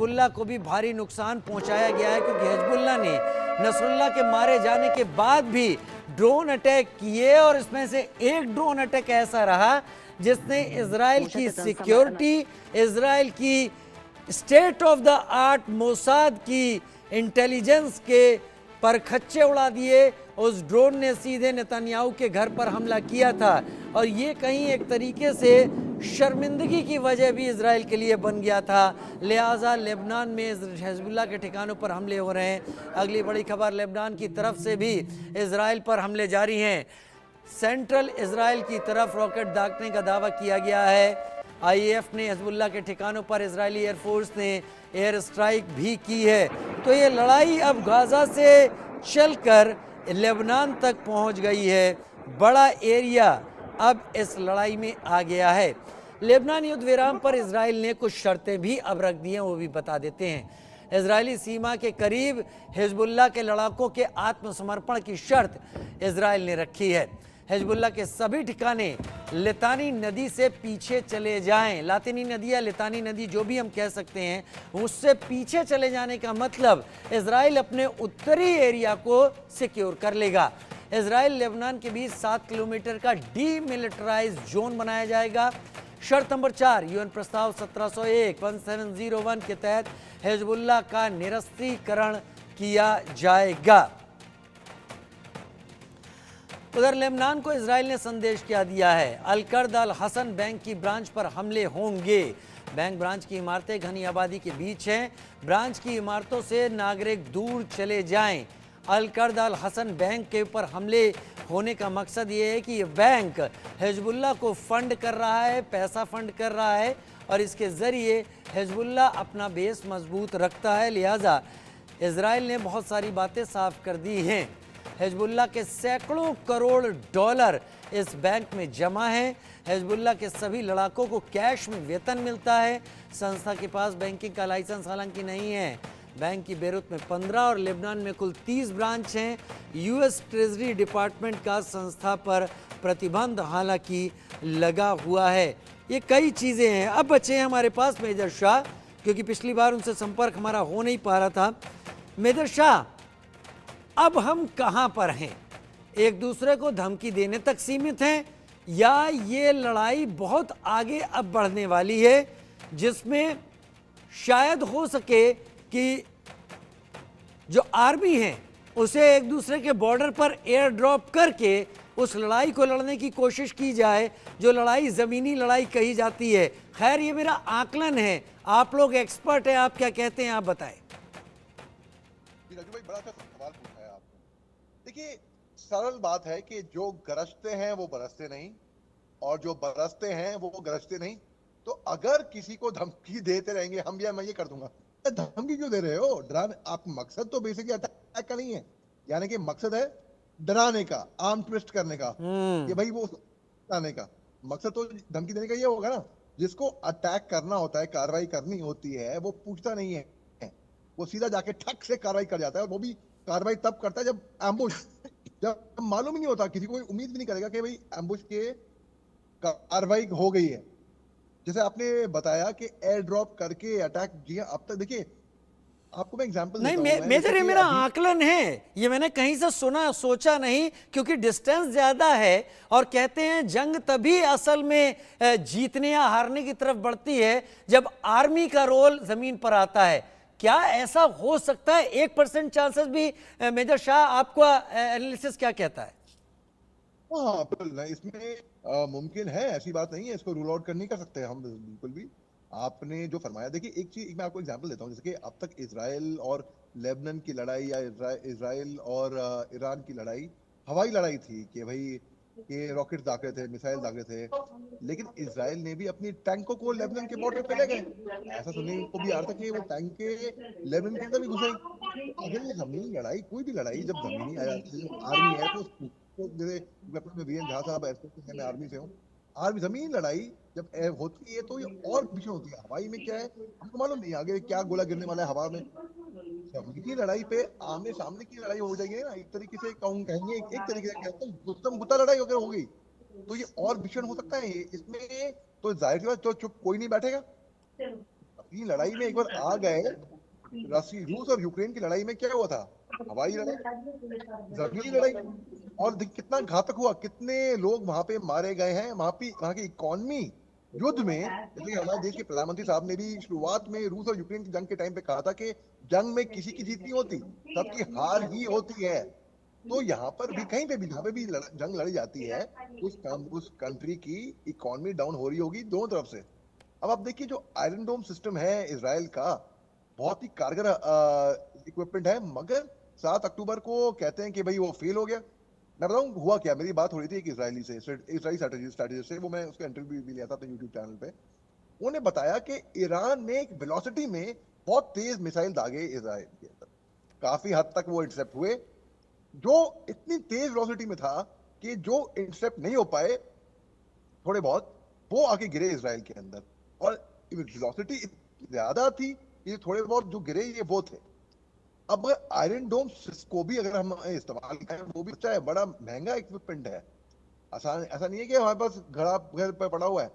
Hezbollah को भी भारी नुकसान पहुंचाया गया है, क्योंकि हिजबुल्लाह ने नसरुल्लाह के मारे जाने के बाद भी ड्रोन अटैक किए, और इसमें से एक ड्रोन अटैक ऐसा रहा जिसने इजराइल की सिक्योरिटी, इजराइल की state of the art Mossad की इंटेलिजेंस के परखच्चे उड़ा दिए। उस ड्रोन ने सीधे नेतन्याहू के घर पर हमला किया था, और ये कहीं एक तरीके से शर्मिंदगी की वजह भी इजराइल के लिए बन गया था। लिहाजा लेबनान में हिजबुल्लाह के ठिकानों पर हमले हो रहे हैं। अगली बड़ी खबर, लेबनान की तरफ से भी इजराइल पर हमले जारी हैं। सेंट्रल इजराइल की तरफ रॉकेट दागने का दावा किया गया है। आईएफ ने हिजबुल्लाह के ठिकानों पर इजरायली एयरफोर्स ने एयर स्ट्राइक भी की है। तो ये लड़ाई अब गाजा से चलकर लेबनान तक पहुंच गई है। बड़ा एरिया अब इस लड़ाई में आ गया है। लेबनान युद्ध विराम पर इजराइल ने कुछ शर्तें भी अब रख दी हैं, वो भी बता देते हैं। इजरायली सीमा के करीब हिजबुल्लाह के लड़ाकों के आत्मसमर्पण की शर्त इजराइल ने रखी है। हिजबुल्लाह के सभी ठिकाने लितानी नदी से पीछे चले जाएं। लातिनी नदी या लितानी नदी जो भी हम कह सकते हैं, उससे पीछे चले जाने का मतलब इजराइल अपने उत्तरी एरिया को सिक्योर कर लेगा। इजराइल लेबनान के बीच 7 किलोमीटर का डीमिलिटराइज जोन बनाया जाएगा। शर्त नंबर 4, यूएन प्रस्ताव 1701 के तहत हिजबुल्लाह का निरस्त्रीकरण किया जाएगा। उधर लेबनान को इजराइल ने संदेश क्या दिया है। अल-कर्द अल-हसन बैंक की ब्रांच पर हमले होंगे। बैंक ब्रांच की इमारतें घनी आबादी के बीच हैं। ब्रांच की इमारतों से नागरिक दूर चले जाएं। अल-कर्द अल-हसन बैंक के ऊपर हमले होने का मकसद ये है कि ये बैंक हिजबुल्लाह को फंड कर रहा है, पैसा फंड कर रहा है, और इसके ज़रिए हिजबुल्लाह अपना बेस मजबूत रखता है। लिहाजा इजराइल ने बहुत सारी बातें साफ कर दी हैं। हिजबुल्लाह के सैकड़ों करोड़ डॉलर इस बैंक में जमा हैं। हिजबुल्लाह के सभी लड़ाकों को कैश में वेतन मिलता है। संस्था के पास बैंकिंग का लाइसेंस हालांकि नहीं है। बैंक की बेरूत में 15 और लेबनान में कुल 30 ब्रांच हैं। यूएस ट्रेजरी डिपार्टमेंट का संस्था पर प्रतिबंध हालांकि लगा हुआ है। ये कई चीज़ें हैं। अब बचे हैं हमारे पास मेजर शाह, क्योंकि पिछली बार उनसे संपर्क हमारा हो नहीं पा रहा था। मेजर शाह, अब हम कहां पर हैं? एक दूसरे को धमकी देने तक सीमित हैं, या ये लड़ाई बहुत आगे अब बढ़ने वाली है, जिसमें शायद हो सके कि जो आर्मी है उसे एक दूसरे के बॉर्डर पर एयर ड्रॉप करके उस लड़ाई को लड़ने की कोशिश की जाए, जो लड़ाई ज़मीनी लड़ाई कही जाती है। खैर, ये मेरा आकलन है, आप लोग एक्सपर्ट हैं, आप क्या कहते हैं, आप बताएं। राजू भाई, बड़ा सा सवाल पूछा है आपने। देखिए, सरल बात है कि जो गरजते हैं वो बरसते नहीं, और जो बरसते हैं वो गरजते नहीं। तो अगर किसी को धमकी देते रहेंगे, हम या मैं ये कर दूंगा, धमकी क्यों दे रहे हो? डराने, आप मकसद तो बेसिकली अटैक का नहीं है, यानी कि मकसद है डराने का, आर्म ट्विस्ट करने का, कि भाई वो डराने का मकसद तो धमकी देने का ये होगा ना। जिसको अटैक करना होता है, कार्रवाई करनी होती है, वो पूछता नहीं है, वो सीधा जाके ठक से कार्रवाई कर जाता है। और वो भी कार्रवाई तब करता है जब एम्बुश, जब मालूम ही नहीं होता, किसी को उम्मीद भी नहीं करेगा कि भाई एम्बुश के कार्रवाई हो गई है। जैसे आपने बताया कि एयर ड्रॉप करके अटैक किया। अब तक देखिए, आपको मैं एग्जांपल नहीं, देता हूं। मेजर, ये मेरा आकलन है, ये मैंने कहीं से सुना सोचा नहीं, क्योंकि डिस्टेंस ज्यादा है, और कहते हैं जंग तभी असल में जीतने या हारने की तरफ बढ़ती है जब आर्मी का रोल जमीन पर आता है। क्या ऐसा हो सकता है? 1% चांसेस भी? मेजर शाह, आपका एनालिसिस क्या कहता है? हाँ, बिल्कुल, इसमें मुमकिन है, ऐसी बात नहीं है, इसको रूल आउट कर नहीं कर सकते हम बिल्कुल भी। आपने जो फरमाया, देखिए एक चीज मैं आपको एग्जांपल देता हूँ। जैसे कि अब तक इजराइल और लेबनान की लड़ाई, या इजराइल और ईरान की लड़ाई हवाई लड़ाई थी, कि भाई के रॉकेट दागे थे, मिसाइल दागे थे। लेकिन इजराइल ने भी अपनी टैंकों को लेबनान के बॉर्डर पे ले गए। ऐसा सुनने को भी आ रहा था कि वो टैंक के लेबनान के अंदर भी घुस गई। तो अगर ये जमीनी लड़ाई, कोई भी लड़ाई जब जमीनी आ जाती है, आर्मी है तो जैसे में वीरेंद्र झा साहब एयरफोर्स है, मैं आर्मी से हूँ। आर्मी जमीन लड़ाई जब होती है तो ये और भीषण होती है। हवाई में क्या है हमको मालूम नहीं, आगे क्या गोला गिरने वाला है हवा में। जमीनी लड़ाई पे आमने सामने की लड़ाई हो जाएगी ना, एक तरीके से कहूँ, कहेंगे एक तरीके से कहते हैं गुत्तम गुत्ता लड़ाई अगर हो गई तो ये और भीषण हो सकता है। इसमें तो जाहिर सी बात, तो चुप कोई नहीं बैठेगा। तीन लड़ाई में एक बार आ गए, रूस और यूक्रेन की लड़ाई में क्या हुआ था? हवाई लड़ाई, जमीनी लड़ाई। और कितना घातक हुआ, कितने लोग वहां पे मारे गए हैं, वहां की इकोनॉमी युद्ध में। जैसे हमारे देश के प्रधानमंत्री साहब ने भी शुरुआत में रूस और यूक्रेन की जंग के टाइम पे कहा था कि जंग में किसी की जीत नहीं होती, सबकी हार ही होती है। तो यहाँ पर भी कहीं पे भी जहाँ पे भी जंग लड़ी जाती है, उस कंट्री की इकोनॉमी डाउन हो रही होगी दोनों तरफ से। अब आप देखिए जो आयरन डोम सिस्टम है इसराइल का, बहुत ही कारगर इक्विपमेंट है, मगर 7 अक्टूबर को कहते हैं कि भाई वो फेल हो गया। मैं बताऊं हुआ क्या, मेरी बात हो रही थी एक इजरायली स्ट्रेटेजिस्ट से, वो मैं उसका इंटरव्यू भी लिया था अपने यूट्यूब चैनल पे। उन्होंने बताया कि ईरान ने एक वेलोसिटी में बहुत तेज मिसाइल दागे इसराइल के अंदर, काफी हद तक वो इंटरसेप्ट हुए, जो इतनी तेज वेलोसिटी में था कि जो इंटरसेप्ट नहीं हो पाए थोड़े बहुत, वो आके गिरे इसराइल के अंदर। और वेलोसिटी ज्यादा थी, ये थोड़े बहुत जो गिरे ये वो थे। अब आयरन डोम को भी अगर हम इस्तेमाल करें, वो भी अच्छा है, बड़ा महंगा इक्विपमेंट है, आसान ऐसा नहीं है कि हमारे पास घर पर पड़ा हुआ है।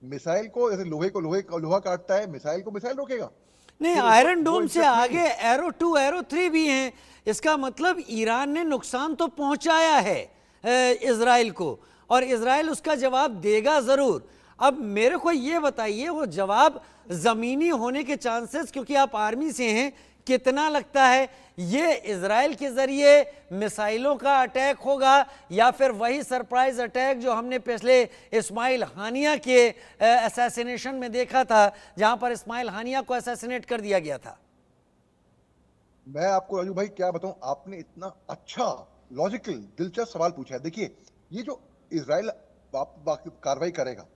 मिसाइल को जैसे लोहा काटता है, मिसाइल को मिसाइल रोकेगा। नहीं, फिर आयरन वो डोम से इंटरसेप्ट आगे एरो 2 एरो 3 भी हैं। इसका मतलब ईरान ने नुकसान तो पहुंचाया है इजराइल को, और इजराइल उसका जवाब देगा जरूर। अब मेरे को ये बताइए, वो जवाब जमीनी होने के चांसेस, क्योंकि आप आर्मी से हैं, कितना लगता है ये इजराइल के जरिए मिसाइलों का अटैक होगा, या फिर वही सरप्राइज अटैक जो हमने पिछले इस्माइल हानिया के असैसिनेशन में देखा था, जहां पर इस्माइल हानिया को असैसिनेट कर दिया गया था? मैं आपको राजू भाई क्या बताऊं, आपने इतना अच्छा लॉजिकल दिलचस्प सवाल पूछा है। देखिए, ये जो इजराइल कार्रवाई करेगा,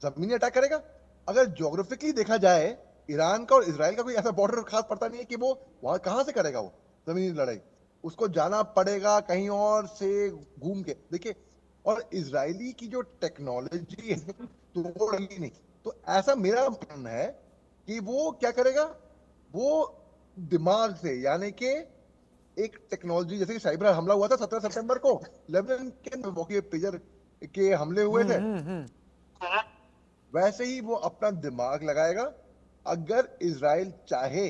जमीनी अटैक करेगा, अगर ज्योग्राफिकली देखा जाए ईरान का और इजराइल का कोई ऐसा बॉर्डर खास पड़ता नहीं है कि वो वहां कहां से करेगा वो जमीनी लड़ाई, उसको जाना पड़ेगा कहीं और से घूम के। देखिए, और इजरायली की जो टेक्नोलॉजी है तोड़ ही नहीं, तो ऐसा मेरा मानना है कि वो क्या करेगा, वो दिमाग से, यानी कि एक टेक्नोलॉजी, जैसे कि साइबर हमला हुआ था 17 सितंबर को लेबनान के मिल्वॉकी पेजर के हमले हुए थे, वैसे ही वो अपना दिमाग लगाएगा। अगर इजराइल चाहे,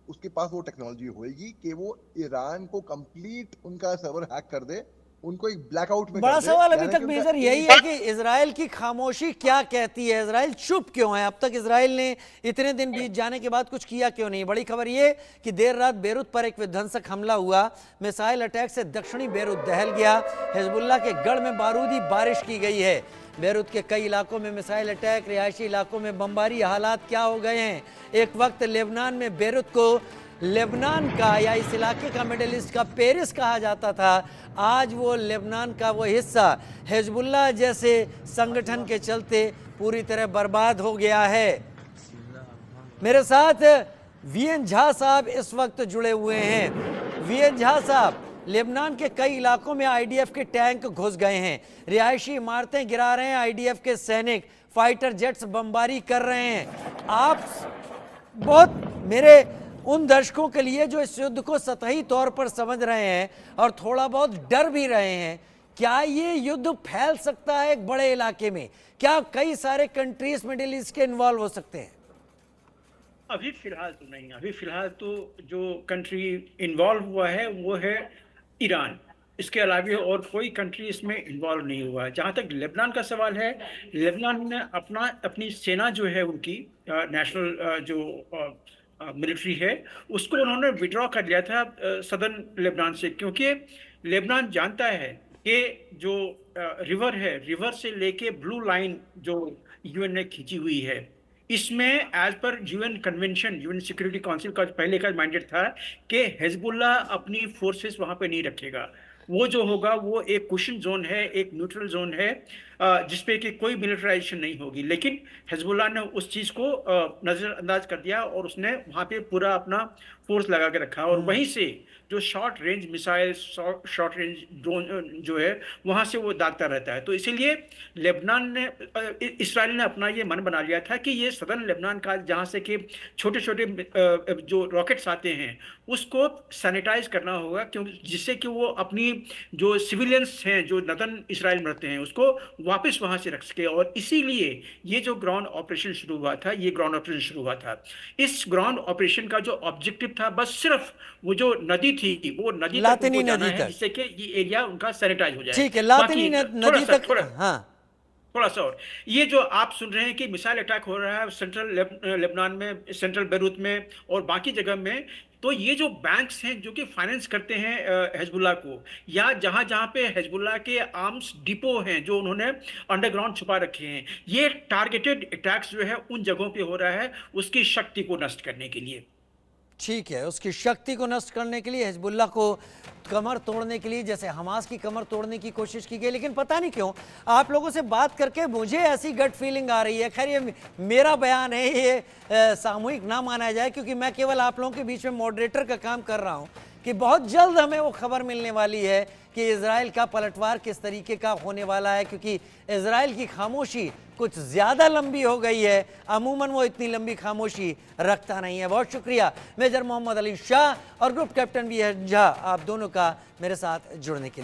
उसके पास वो टेक्नोलॉजी होगी कि वो ईरान को कंप्लीट उनका सर्वर हैक कर दे, उनको एक ब्लैकआउट में बड़ा कर दे। सवाल अभी यानी तक कि मेजर यही है कि इजराइल की खामोशी क्या कहती है, इजराइल चुप क्यों है? अब तक इजराइल ने इतने दिन बीत जाने के बाद कुछ किया क्यों नहीं? बड़ी खबर ये कि देर रात बेरूत पर एक विध्वंसक हमला हुआ, मिसाइल अटैक से दक्षिणी बेरूत दहल गया, हिजबुल्लाह के गढ़ में बारूदी बारिश की गई है। बेरूत के कई इलाकों में मिसाइल अटैक, रिहायशी इलाकों में बमबारी, हालात क्या हो गए हैं? एक वक्त लेबनान में बेरूत को लेबनान का या इस इलाके का मिडिल ईस्ट का पेरिस कहा जाता था, आज वो लेबनान का वो हिस्सा हिजबुल्लाह जैसे संगठन के चलते पूरी तरह बर्बाद हो गया है। मेरे साथ वीएन झा साहब इस वक्त जुड़े हुए हैं। वीएन झा साहब, लेबनान के कई इलाकों में आईडीएफ के टैंक घुस गए हैं, रिहायशी इमारतें गिरा रहे हैं आईडीएफ के सैनिक, फाइटर जेट्स बमबारी कर रहे हैं। आप बहुत, मेरे उन दर्शकों के लिए जो इस युद्ध को सतही तौर पर समझ रहे हैं और थोड़ा बहुत डर भी रहे हैं, क्या ये युद्ध फैल सकता है एक बड़े इलाके में? क्या कई सारे कंट्रीज मिडिल ईस्ट के इन्वॉल्व हो सकते हैं? अभी फिलहाल तो नहीं, अभी फिलहाल तो जो कंट्री इन्वॉल्व हुआ है वो है ईरान। इसके अलावा और कोई कंट्री इसमें इन्वॉल्व नहीं हुआ है। जहाँ तक लेबनान का सवाल है, लेबनान ने अपनी सेना जो है उनकी नेशनल जो मिलिट्री है, उसको उन्होंने विड्रॉ कर लिया था सदर्न लेबनान से, क्योंकि लेबनान जानता है कि जो रिवर है, रिवर से लेके ब्लू लाइन जो यूएन ने खींची हुई है, इसमें as per UN convention, UN security council का पहले का मैंडेट था कि हिजबुल्लाह अपनी फोर्सेस वहां पे नहीं रखेगा। वो जो होगा वो एक कुशन जोन है, एक न्यूट्रल जोन है, जिसपे कि कोई मिलिटराइजेशन नहीं होगी। लेकिन हिजबुल्लाह ने उस चीज को नजरअंदाज कर दिया और उसने वहां पे पूरा अपना फोर्स लगा के रखा, और वहीं से जो short range missile, short range drone जो है, वहां से वो दागता रहता है। तो इसीलिए लेबनान ने, इसराइल ने अपना ये मन बना लिया था कि ये सदर्न लेबनान का, जहां से कि छोटे छोटे जो रॉकेट्स आते हैं, उसको सैनिटाइज करना होगा, क्योंकि जिससे कि वो अपनी जो सिविलियंस हैं जो नदन इसराइल में रहते हैं, उसको वापस वहां से रख सके। और इसीलिए ये जो ग्राउंड ऑपरेशन शुरू हुआ था, ये ग्राउंड ऑपरेशन शुरू हुआ था। इस ग्राउंड ऑपरेशन का जो ऑब्जेक्टिव था, बस सिर्फ वो जो नदी थी, वो नदी तक लातिनी उनको जाना नदी है, तक। जिससे कि ये एरिया उनका सैनिटाइज हो जाए। ठीक है, लातिनी बाकी थोड़ा नदी सा तक। हाँ, थोड़ा सा और, ये जो आप सुन रहे हैं कि मिसाइल अटैक हो रहा है सेंट्रल लेबनान में, सेंट्रल बेरूत में और बाकी जगह में, तो ये जो बैंक्स हैं जो कि फाइनेंस करते हैं हिजबुल्लाह को, या जहां जहां पे हिजबुल्लाह के आर्म्स डिपो हैं जो उन्होंने अंडरग्राउंड छुपा रखे हैं, ये टारगेटेड अटैक्स जो है उन जगहों पे हो रहा है उसकी शक्ति को नष्ट करने के लिए। ठीक है, उसकी शक्ति को नष्ट करने के लिए, हिजबुल्लाह को कमर तोड़ने के लिए, जैसे हमास की कमर तोड़ने की कोशिश की गई। लेकिन पता नहीं क्यों आप लोगों से बात करके मुझे ऐसी गट फीलिंग आ रही है, खैर ये मेरा बयान है, ये सामूहिक ना माना जाए, क्योंकि मैं केवल आप लोगों के बीच में मॉडरेटर का काम कर रहा हूं, कि बहुत जल्द हमें वो खबर मिलने वाली है कि इजराइल का पलटवार किस तरीके का होने वाला है, क्योंकि इजराइल की खामोशी कुछ ज़्यादा लंबी हो गई है। अमूमन वो इतनी लंबी खामोशी रखता नहीं है। बहुत शुक्रिया मेजर मोहम्मद अली शाह और group captain B S Jha, आप दोनों का मेरे साथ जुड़ने के लिए।